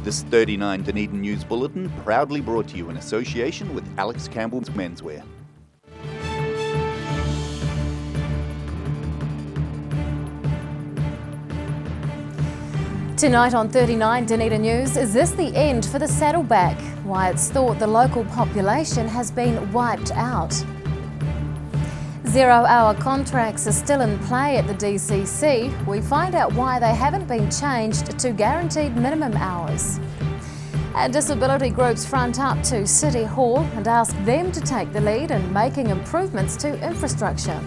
This 39 Dunedin News Bulletin proudly brought to you in association with Alex Campbell's Menswear. Tonight on 39 Dunedin News, is this the end for the saddleback? Why it's thought the local population has been wiped out. 0-hour contracts are still in play at the DCC. We find out why they haven't been changed to guaranteed minimum hours. And disability groups front up to City Hall and ask them to take the lead in making improvements to infrastructure.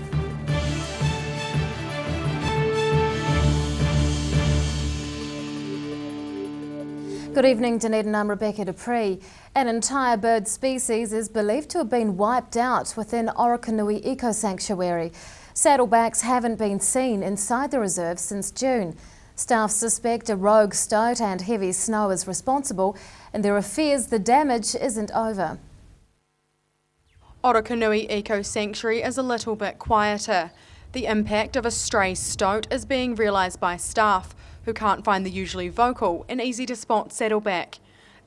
Good evening, Dunedin. I'm Rebecca Dupree. An entire bird species is believed to have been wiped out within Orokonui Eco Sanctuary. Saddlebacks haven't been seen inside the reserve since June. Staff suspect a rogue stoat and heavy snow is responsible, and there are fears the damage isn't over. Orokonui Eco Sanctuary is a little bit quieter. The impact of a stray stoat is being realised by staff, who can't find the usually vocal and easy to spot saddleback.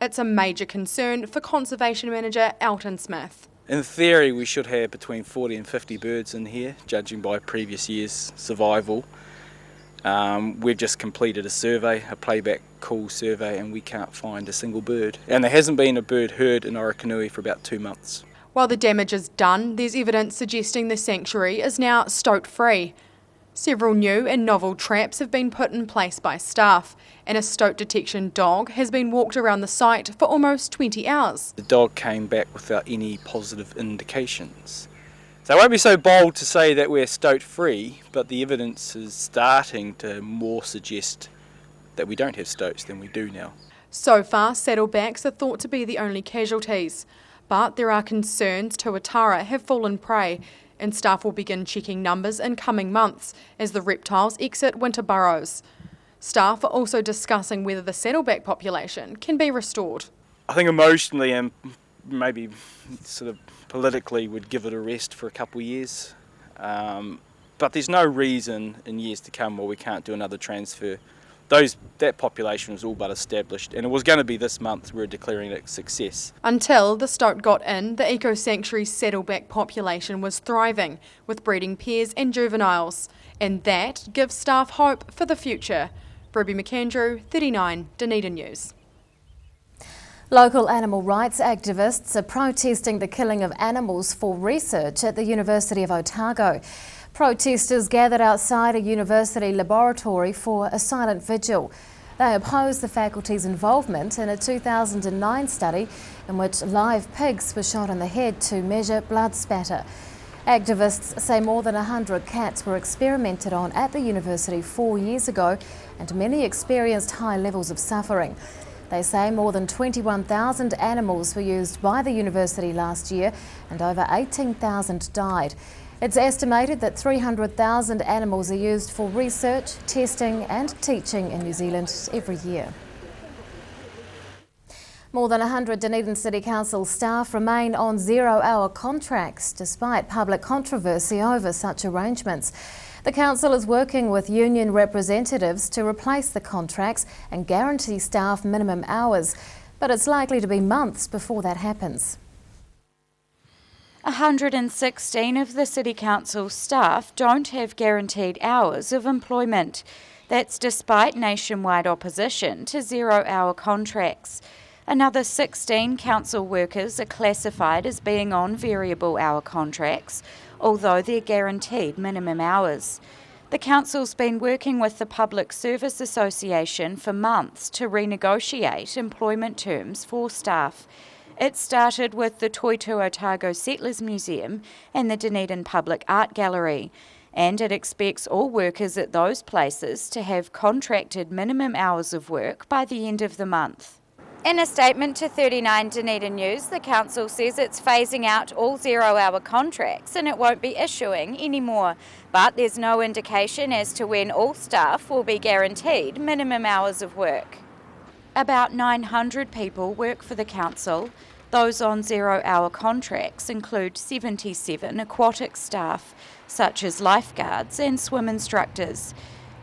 It's a major concern for Conservation Manager Elton Smith. In theory, we should have between 40 and 50 birds in here, judging by previous year's survival. We've just completed a survey, a playback call survey, and we can't find a single bird. And there hasn't been a bird heard in Orokonui for about 2 months. While the damage is done, there's evidence suggesting the sanctuary is now stoat-free. Several new and novel traps have been put in place by staff, and a stoat detection dog has been walked around the site for almost 20 hours. The dog came back without any positive indications. So I won't be so bold to say that we're stoat-free, but the evidence is starting to more suggest that we don't have stoats than we do now. So far, saddlebacks are thought to be the only casualties, but there are concerns tuatara have fallen prey, and staff will begin checking numbers in coming months as the reptiles exit winter burrows. Staff are also discussing whether the saddleback population can be restored. I think emotionally and maybe sort of politically would give it a rest for a couple of years. But there's no reason in years to come where we can't do another transfer. That population was all but established, and it was going to be this month. We're declaring it a success. Until the stoat got in, the Eco Sanctuary's saddleback population was thriving, with breeding pairs and juveniles, and that gives staff hope for the future. Ruby McAndrew, 39 Dunedin News. Local animal rights activists are protesting the killing of animals for research at the University of Otago. Protesters gathered outside a university laboratory for a silent vigil. They oppose the faculty's involvement in a 2009 study in which live pigs were shot in the head to measure blood spatter. Activists say more than 100 cats were experimented on at the university 4 years ago, and many experienced high levels of suffering. They say more than 21,000 animals were used by the university last year, and over 18,000 died. It's estimated that 300,000 animals are used for research, testing and teaching in New Zealand every year. More than 100 Dunedin City Council staff remain on 0-hour contracts despite public controversy over such arrangements. The council is working with union representatives to replace the contracts and guarantee staff minimum hours, but it's likely to be months before that happens. 116 of the City Council staff don't have guaranteed hours of employment. That's despite nationwide opposition to 0-hour contracts. Another 16 council workers are classified as being on variable hour contracts, although they're guaranteed minimum hours. The council's been working with the Public Service Association for months to renegotiate employment terms for staff. It started with the Toitū Otago Settlers Museum and the Dunedin Public Art Gallery, and it expects all workers at those places to have contracted minimum hours of work by the end of the month. In a statement to 39 Dunedin News, the council says it's phasing out all 0-hour contracts and it won't be issuing any more, but there's no indication as to when all staff will be guaranteed minimum hours of work. About 900 people work for the council. Those on 0-hour contracts include 77 aquatic staff, such as lifeguards and swim instructors.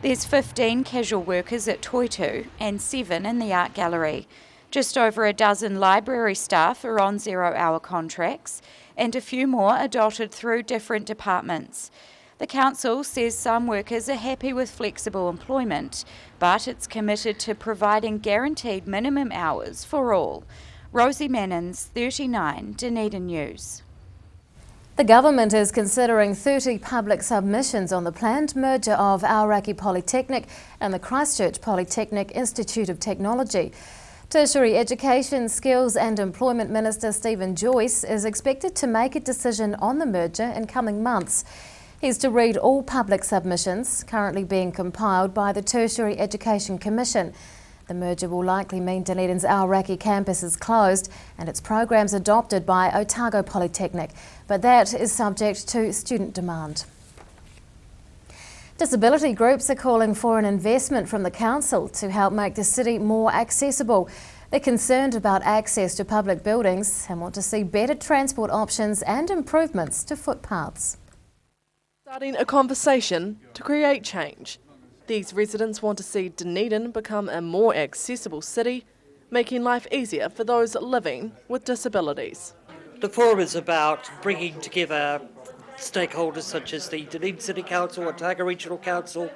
There's 15 casual workers at Toitu and 7 in the art gallery. Just over a dozen library staff are on 0-hour contracts, and a few more are dotted through different departments. The council says some workers are happy with flexible employment, but it's committed to providing guaranteed minimum hours for all. Rosie Mannins, 39, Dunedin News. The government is considering 30 public submissions on the planned merger of Aoraki Polytechnic and the Christchurch Polytechnic Institute of Technology. Tertiary Education, Skills and Employment Minister Stephen Joyce is expected to make a decision on the merger in coming months. He's to read all public submissions currently being compiled by the Tertiary Education Commission. The merger will likely mean Dunedin's Aoraki campus is closed and its programs adopted by Otago Polytechnic, but that is subject to student demand. Disability groups are calling for an investment from the council to help make the city more accessible. They're concerned about access to public buildings and want to see better transport options and improvements to footpaths. Starting a conversation to create change. These residents want to see Dunedin become a more accessible city, making life easier for those living with disabilities. The forum is about bringing together stakeholders such as the Dunedin City Council, Otago Regional Council,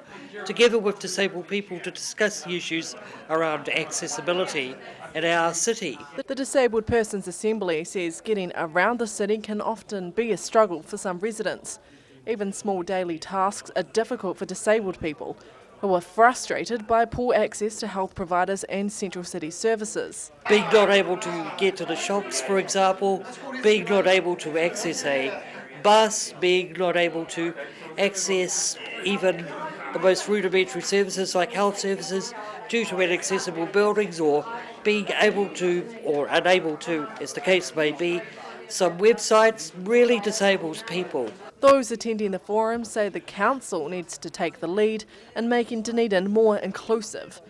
together with disabled people to discuss the issues around accessibility in our city. The Disabled Persons Assembly says getting around the city can often be a struggle for some residents. Even small daily tasks are difficult for disabled people, who are frustrated by poor access to health providers and central city services. Being not able to get to the shops, for example, being not able to access a bus, being not able to access even the most rudimentary services like health services due to inaccessible buildings, or being able to, or unable to, as the case may be, some websites really disables people. Those attending the forum say the council needs to take the lead in making Dunedin more inclusive.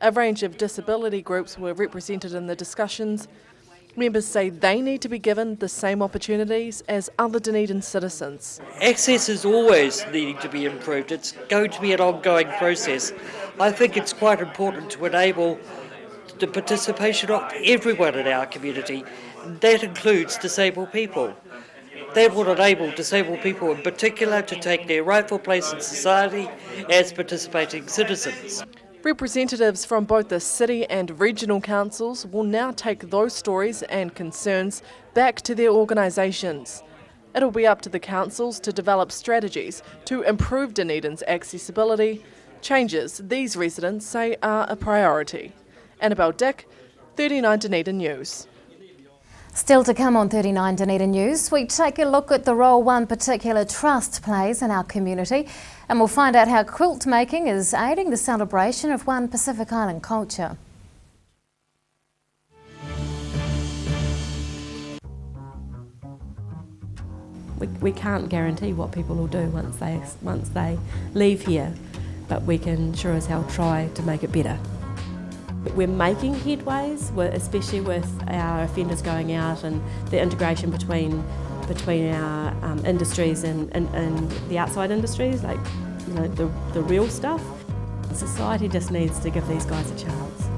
A range of disability groups were represented in the discussions. Members say they need to be given the same opportunities as other Dunedin citizens. Access is always needing to be improved. It's going to be an ongoing process. I think it's quite important to enable the participation of everyone in our community. That includes disabled people. That would enable disabled people in particular to take their rightful place in society as participating citizens. Representatives from both the city and regional councils will now take those stories and concerns back to their organisations. It'll be up to the councils to develop strategies to improve Dunedin's accessibility, changes these residents say are a priority. Annabelle Dick, 39 Dunedin News. Still to come on 39 Dunedin News, we take a look at the role one particular trust plays in our community, and we'll find out how quilt making is aiding the celebration of one Pacific Island culture. We can't guarantee what people will do once they leave here, but we can sure as hell try to make it better. We're making headways, especially with our offenders going out and the integration between our industries and the outside industries, like the real stuff. Society just needs to give these guys a chance.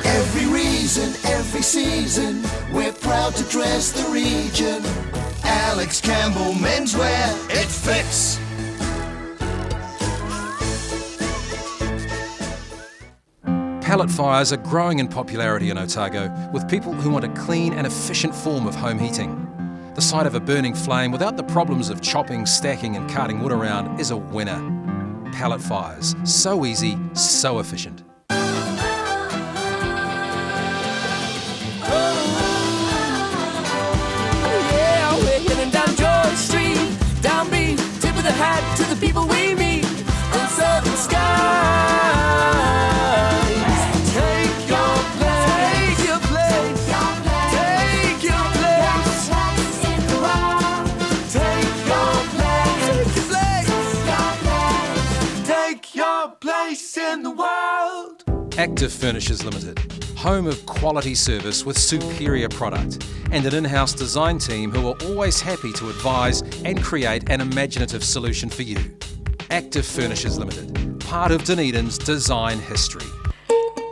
Every reason, every season, we're proud to dress the region. Alex Campbell Menswear, it fits. Pallet fires are growing in popularity in Otago, with people who want a clean and efficient form of home heating. The sight of a burning flame without the problems of chopping, stacking and carting wood around is a winner. Pallet fires, so easy, so efficient. Yeah, we're heading down George Street, down B, tip of the hat to the people we meet in southern skies. In the world. Active Furnishers Limited. home of quality service with superior product, and an in-house design team who are always happy to advise and create an imaginative solution for you. Active Furnishers Limited, part of Dunedin's design history.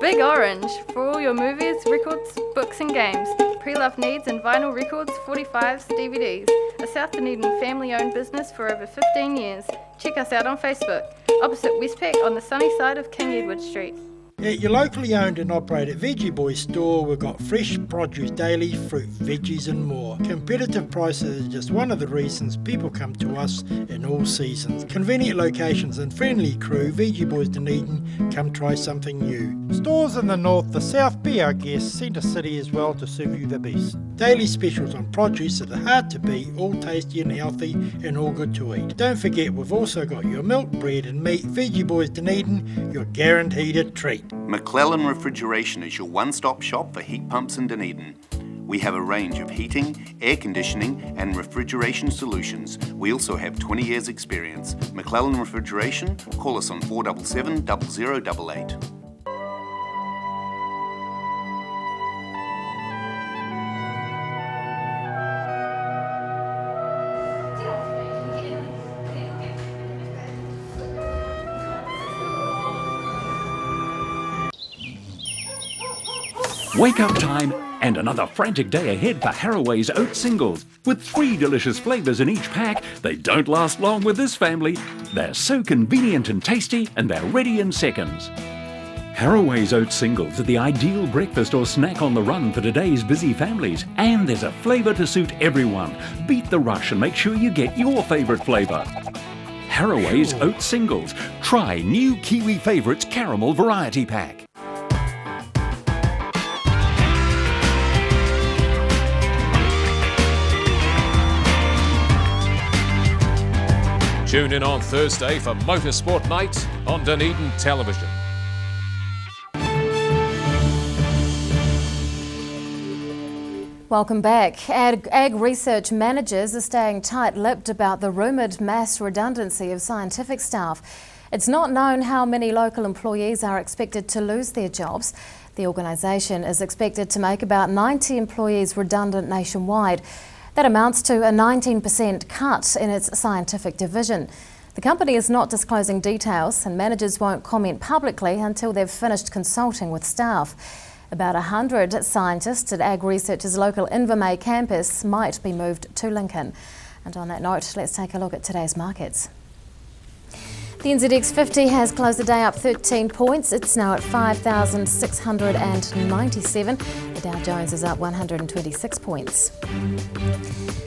Big Orange, for all your movies, records, books and games. Pre-loved needs and vinyl records, 45s, DVDs. A South Dunedin family-owned business for over 15 years. Check us out on Facebook, opposite Westpac on the sunny side of King Edward Street. At your locally owned and operated Veggie Boys store, we've got fresh produce daily, fruit, veggies and more. Competitive prices is just one of the reasons people come to us in all seasons. Convenient locations and friendly crew, Veggie Boys Dunedin, come try something new. Stores in the north, the south, be our guest, Centre City as well to serve you the best. Daily specials on produce that are hard to beat, all tasty and healthy and all good to eat. Don't forget we've also got your milk, bread and meat. Veggie Boys Dunedin, you're guaranteed a treat. McClellan Refrigeration is your one-stop shop for heat pumps in Dunedin. We have a range of heating, air conditioning and refrigeration solutions. We also have 20 years experience. McClellan Refrigeration, call us on 477 0088. Wake up time and another frantic day ahead for Haraway's Oat Singles. With 3 delicious flavours in each pack, they don't last long with this family. They're so convenient and tasty, and they're ready in seconds. Haraway's Oat Singles are the ideal breakfast or snack on the run for today's busy families. And there's a flavour to suit everyone. Beat the rush and make sure you get your favourite flavour. Haraway's Oat Singles. Try new Kiwi Favourites Caramel Variety Pack. Tune in on Thursday for Motorsport Night on Dunedin Television. Welcome back. Ag research managers are staying tight-lipped about the rumoured mass redundancy of scientific staff. It's not known how many local employees are expected to lose their jobs. The organisation is expected to make about 90 employees redundant nationwide. That amounts to a 19% cut in its scientific division. The company is not disclosing details and managers won't comment publicly until they've finished consulting with staff. About 100 scientists at Ag Research's local Invermay campus might be moved to Lincoln. And on that note, let's take a look at today's markets. The NZX 50 has closed the day up 13 points. It's now at 5,697. The Dow Jones is up 126 points.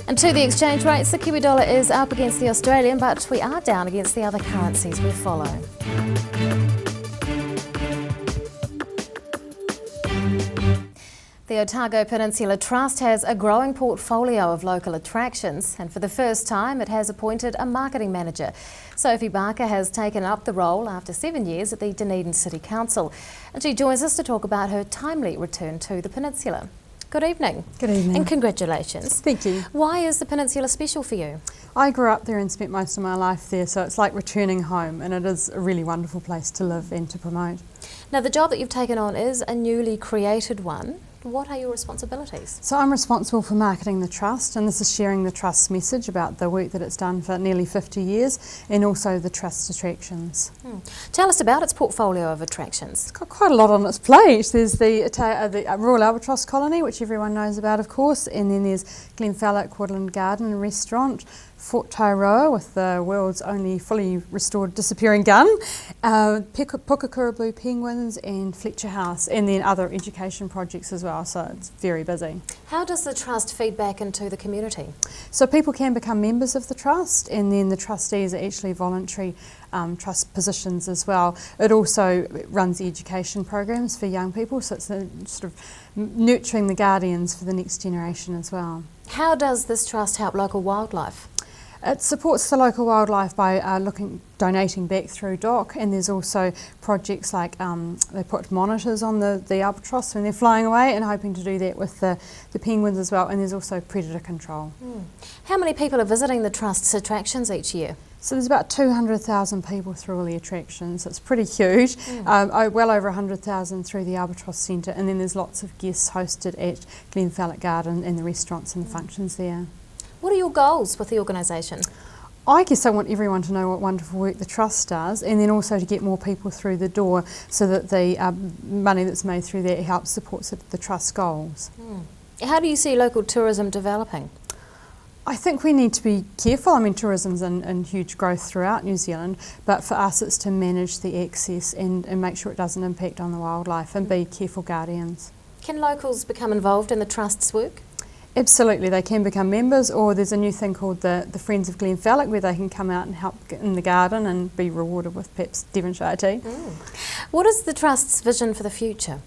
And to the exchange rates, the Kiwi dollar is up against the Australian, but we are down against the other currencies we follow. The Otago Peninsula Trust has a growing portfolio of local attractions, and for the first time it has appointed a marketing manager. Sophie Barker has taken up the role after 7 years at the Dunedin City Council, and she joins us to talk about her timely return to the peninsula. Good evening. Good evening. And congratulations. Thank you. Why is the peninsula special for you? I grew up there and spent most of my life there, so it's like returning home, and it is a really wonderful place to live and to promote. Now, the job that you've taken on is a newly created one. What are your responsibilities? So I'm responsible for marketing the Trust, and this is sharing the Trust's message about the work that it's done for nearly 50 years and also the Trust's attractions. Tell us about its portfolio of attractions. It's got quite a lot on its plate. There's the Royal Albatross Colony, which everyone knows about, of course, and then there's Glenfalloch Woodland Garden and Restaurant, Fort Tairoa with the world's only fully restored disappearing gun, Pukakura Blue Penguins and Fletcher House, and then other education projects as well, so it's very busy. How does the Trust feed back into the community? So people can become members of the Trust, and then the trustees are actually voluntary trust positions as well. It also runs education programs for young people, so it's sort of nurturing the guardians for the next generation as well. How does this Trust help local wildlife? It supports the local wildlife by donating back through DOC, and there's also projects like they put monitors on the albatross when they're flying away, and hoping to do that with the penguins as well, and there's also predator control. How many people are visiting the Trust's attractions each year? So there's about 200,000 people through all the attractions. It's pretty huge. Well over 100,000 through the Albatross Centre, and then there's lots of guests hosted at Glenfalloch Garden and the restaurants and the functions there. What are your goals with the organisation? I guess I want everyone to know what wonderful work the Trust does, and then also to get more people through the door so that the money that's made through that helps support the Trust's goals. How do you see local tourism developing? I think we need to be careful. I mean, tourism's in huge growth throughout New Zealand, but for us it's to manage the access and make sure it doesn't impact on the wildlife and be careful guardians. Can locals become involved in the Trust's work? Absolutely, they can become members, or there's a new thing called the Friends of Glenfalloch where they can come out and help in the garden and be rewarded with perhaps Devonshire tea. What is the Trust's vision for the future?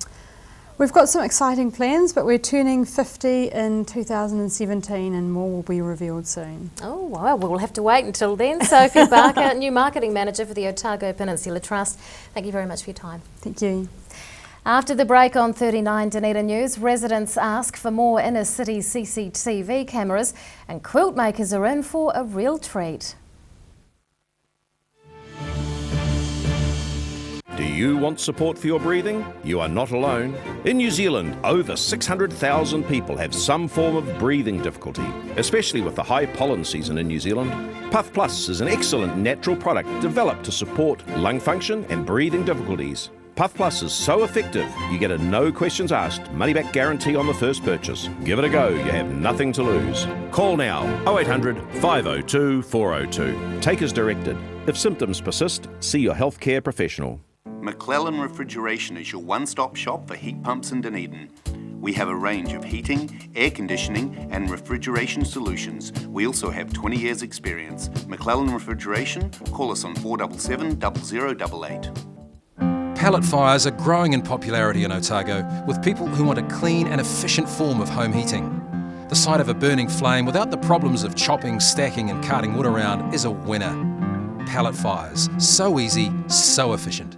We've got some exciting plans, but we're turning 50 in 2017 and more will be revealed soon. Oh, wow, we'll have to wait until then. Sophie Barker, new marketing manager for the Otago Peninsula Trust. Thank you very much for your time. Thank you. After the break on 39 Dunedin News, residents ask for more inner city CCTV cameras and quilt makers are in for a real treat. Do you want support for your breathing? You are not alone. In New Zealand, over 600,000 people have some form of breathing difficulty, especially with the high pollen season in New Zealand. Puff Plus is an excellent natural product developed to support lung function and breathing difficulties. Puff Plus is so effective, you get a no questions asked, money back guarantee on the first purchase. Give it a go, you have nothing to lose. Call now 0800 502 402. Take as directed. If symptoms persist, see your healthcare professional. McClellan Refrigeration is your one-stop shop for heat pumps in Dunedin. We have a range of heating, air conditioning and refrigeration solutions. We also have 20 years experience. McClellan Refrigeration, call us on 477 0088. Pallet fires are growing in popularity in Otago with people who want a clean and efficient form of home heating. The sight of a burning flame without the problems of chopping, stacking and carting wood around is a winner. Pallet fires, so easy, so efficient.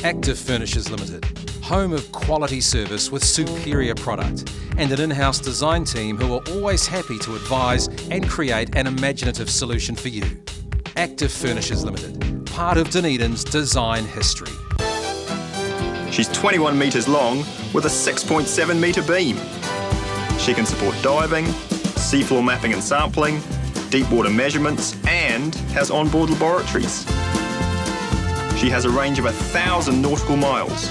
Active Furnishers Limited, home of quality service with superior product and an in-house design team who are always happy to advise and create an imaginative solution for you. Active Furnishers Limited, part of Dunedin's design history. She's 21 metres long with a 6.7 metre beam. She can support diving, seafloor mapping and sampling, deep water measurements and has onboard laboratories. She has a range of 1,000 nautical miles,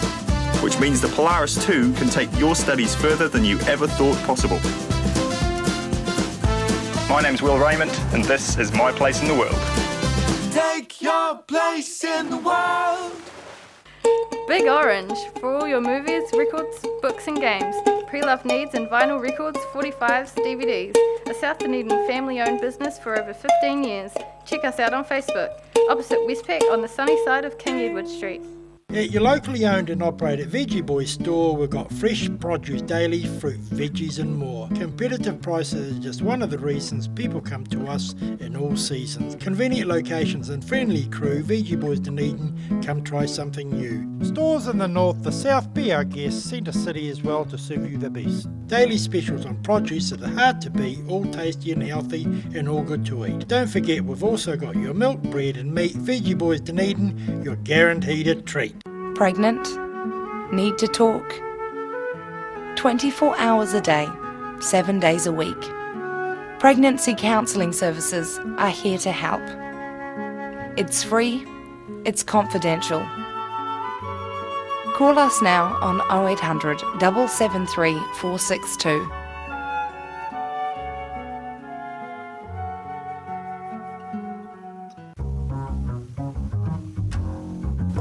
which means the Polaris 2 can take your studies further than you ever thought possible. My name's Will Raymond, and this is My Place in the World. Take your place in the world. Big Orange, for all your movies, records, books and games. Pre-loved needs and vinyl records, 45s, DVDs. A South Dunedin family-owned business for over 15 years. Check us out on Facebook, opposite Westpac on the sunny side of King Edward Street. At your locally owned and operated Veggie Boy store, we've got fresh produce daily, fruit, veggies and more. Competitive prices are just one of the reasons people come to us in all seasons. Convenient locations and friendly crew, Veggie Boys Dunedin, come try something new. Stores in the north, the south, be our guest, Centre City as well to serve you the best. Daily specials on produce that are hard to beat, all tasty and healthy and all good to eat. Don't forget we've also got your milk, bread and meat. Veggie Boys Dunedin, you're guaranteed a treat. Pregnant? Need to talk? 24 hours a day, 7 days a week. Pregnancy counselling services are here to help. It's free, it's confidential. Call us now on 0800 773 462.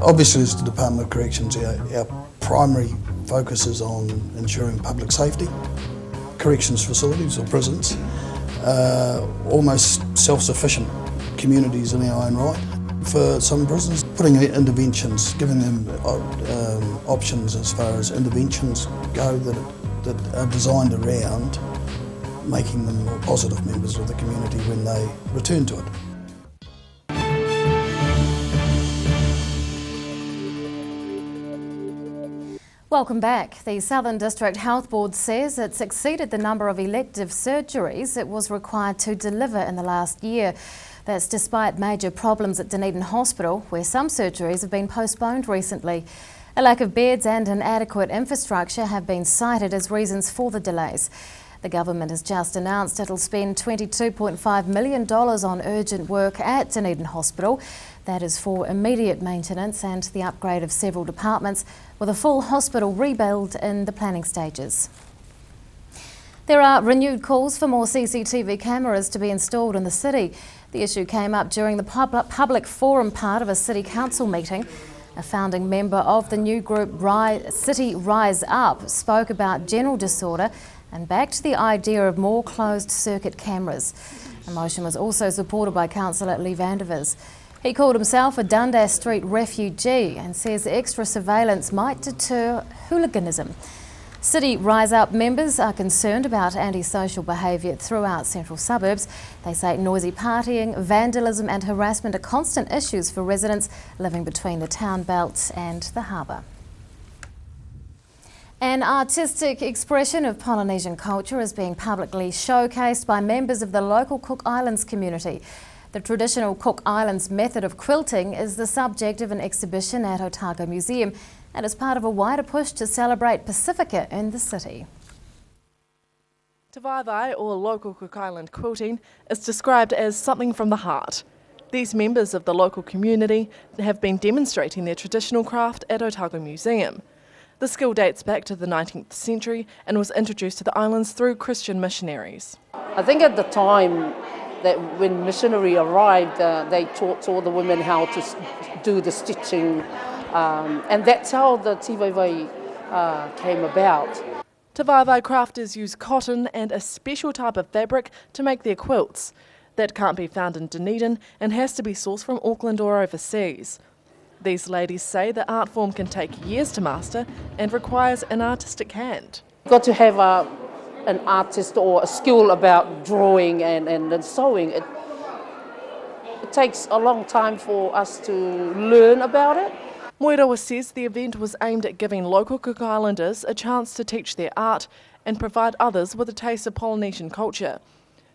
Obviously, as the Department of Corrections, our primary focus is on ensuring public safety. Corrections facilities or prisons are almost self-sufficient communities in our own right. For some prisoners, putting out interventions, giving them options as far as interventions go that are designed around making them more positive members of the community when they return to it. Welcome back. The Southern District Health Board says it's exceeded the number of elective surgeries it was required to deliver in the last year. That's despite major problems at Dunedin Hospital, where some surgeries have been postponed recently. A lack of beds and inadequate infrastructure have been cited as reasons for the delays. The government has just announced it'll spend $22.5 million on urgent work at Dunedin Hospital. That is for immediate maintenance and the upgrade of several departments, with a full hospital rebuild in the planning stages. There are renewed calls for more CCTV cameras to be installed in the city. The issue came up during the public forum part of a City Council meeting. A founding member of the new group City Rise Up spoke about general disorder and backed the idea of more closed-circuit cameras. The motion was also supported by Councillor Lee Vandervis. He called himself a Dundas Street refugee and says extra surveillance might deter hooliganism. City Rise Up members are concerned about antisocial behaviour throughout central suburbs. They say noisy partying, vandalism and harassment are constant issues for residents living between the town belt and the harbour. An artistic expression of Polynesian culture is being publicly showcased by members of the local Cook Islands community. The traditional Cook Islands method of quilting is the subject of an exhibition at Otago Museum and is part of a wider push to celebrate Pacifica in the city. Te Vaivai, or local Cook Island quilting, is described as something from the heart. These members of the local community have been demonstrating their traditional craft at Otago Museum. The skill dates back to the 19th century and was introduced to the islands through Christian missionaries. I think at the time that when missionary arrived, they taught all the women how to do the stitching, and that's how the Te Vaivai came about. Te Vaivai crafters use cotton and a special type of fabric to make their quilts. That can't be found in Dunedin and has to be sourced from Auckland or overseas. These ladies say the art form can take years to master and requires an artistic hand. You've got to have an artist or a skill about drawing and sewing. It takes a long time for us to learn about it. Moirawa says the event was aimed at giving local Cook Islanders a chance to teach their art and provide others with a taste of Polynesian culture.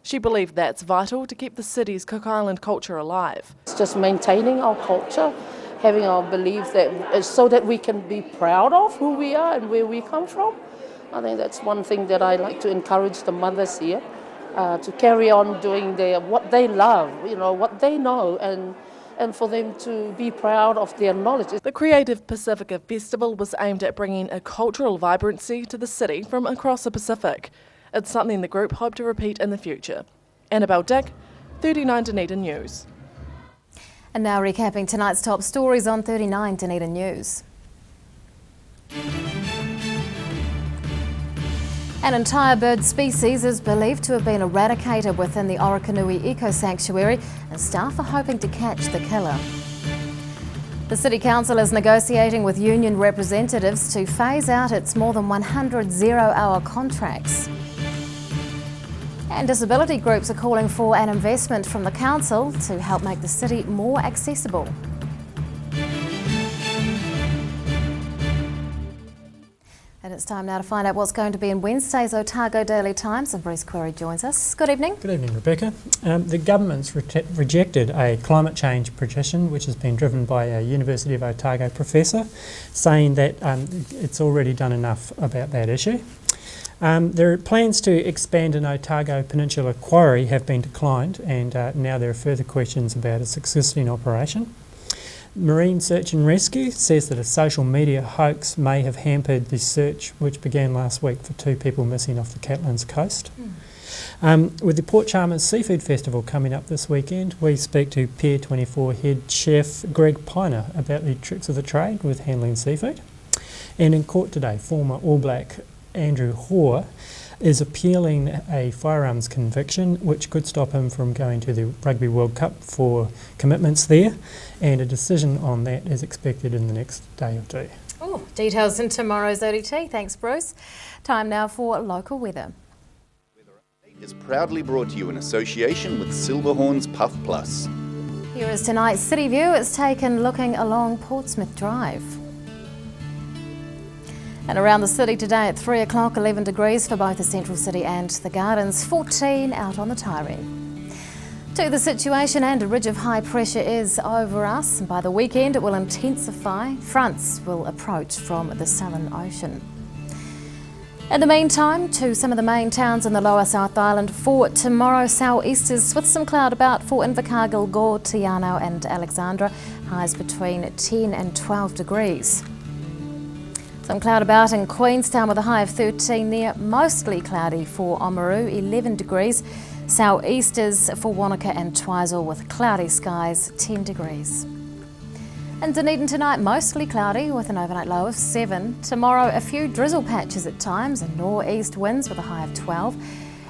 She believed that's vital to keep the city's Cook Island culture alive. It's just maintaining our culture, having our belief that so that we can be proud of who we are and where we come from. I think that's one thing that I like to encourage the mothers here to carry on doing what they love, what they know, and for them to be proud of their knowledge. The Creative Pacifica Festival was aimed at bringing a cultural vibrancy to the city from across the Pacific. It's something the group hope to repeat in the future. Annabelle Dick, 39 Dunedin News. And now recapping tonight's top stories on 39 Dunedin News. An entire bird species is believed to have been eradicated within the Orokonui Eco Sanctuary, and staff are hoping to catch the killer. The City Council is negotiating with union representatives to phase out its more than 100 zero-hour contracts. And disability groups are calling for an investment from the council to help make the city more accessible. And it's time now to find out what's going to be in Wednesday's Otago Daily Times, and Bruce Query joins us. Good evening. Good evening, Rebecca. The government's rejected a climate change petition which has been driven by a University of Otago professor, saying that it's already done enough about that issue. There are plans to expand an Otago Peninsula quarry have been declined, and now there are further questions about its existing operation. Marine Search and Rescue says that a social media hoax may have hampered the search which began last week for 2 people missing off the Catlins coast. With the Port Chalmers Seafood Festival coming up this weekend, we speak to Pier 24 head chef Greg Piner about the tricks of the trade with handling seafood. And in court today, former All Black Andrew Hoare is appealing a firearms conviction which could stop him from going to the Rugby World Cup for commitments there, and a decision on that is expected in the next day or two. Oh, details in tomorrow's ODT. Thanks, Bruce. Time now for local weather. Is proudly brought to you in association with Silverhorn's Puff Plus. Here is tonight's City View. It's taken looking along Portsmouth Drive. And around the city today at 3 o'clock, 11 degrees for both the central city and the gardens, 14 out on the Tyree. To the situation, and a ridge of high pressure is over us, and by the weekend it will intensify. Fronts will approach from the Southern Ocean. In the meantime, to some of the main towns in the lower South Island for tomorrow, sou'easters with some cloud about for Invercargill, Gore, Te Anau and Alexandra, highs between 10 and 12 degrees. Some cloud about in Queenstown with a high of 13 there, mostly cloudy for Oamaru, 11 degrees. Sou'easters for Wanaka and Twizel with cloudy skies, 10 degrees. In Dunedin tonight, mostly cloudy with an overnight low of 7. Tomorrow, a few drizzle patches at times and northeast winds with a high of 12.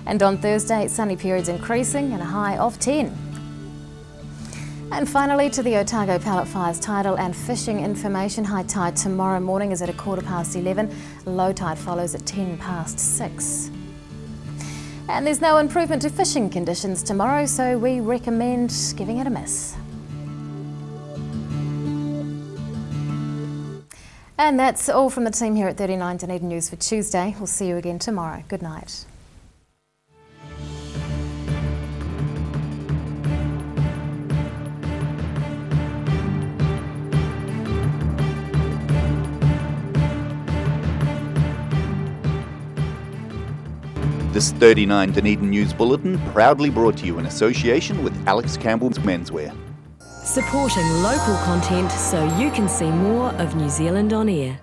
And on Thursday, sunny periods increasing and a high of 10. And finally, to the Otago Pallet Fires tidal and fishing information. High tide tomorrow morning is at 11:15. Low tide follows at 6:10. And there's no improvement to fishing conditions tomorrow, so we recommend giving it a miss. And that's all from the team here at 39 Dunedin News for Tuesday. We'll see you again tomorrow. Good night. This 39 Dunedin News Bulletin proudly brought to you in association with Alex Campbell's Menswear. Supporting local content so you can see more of New Zealand on air.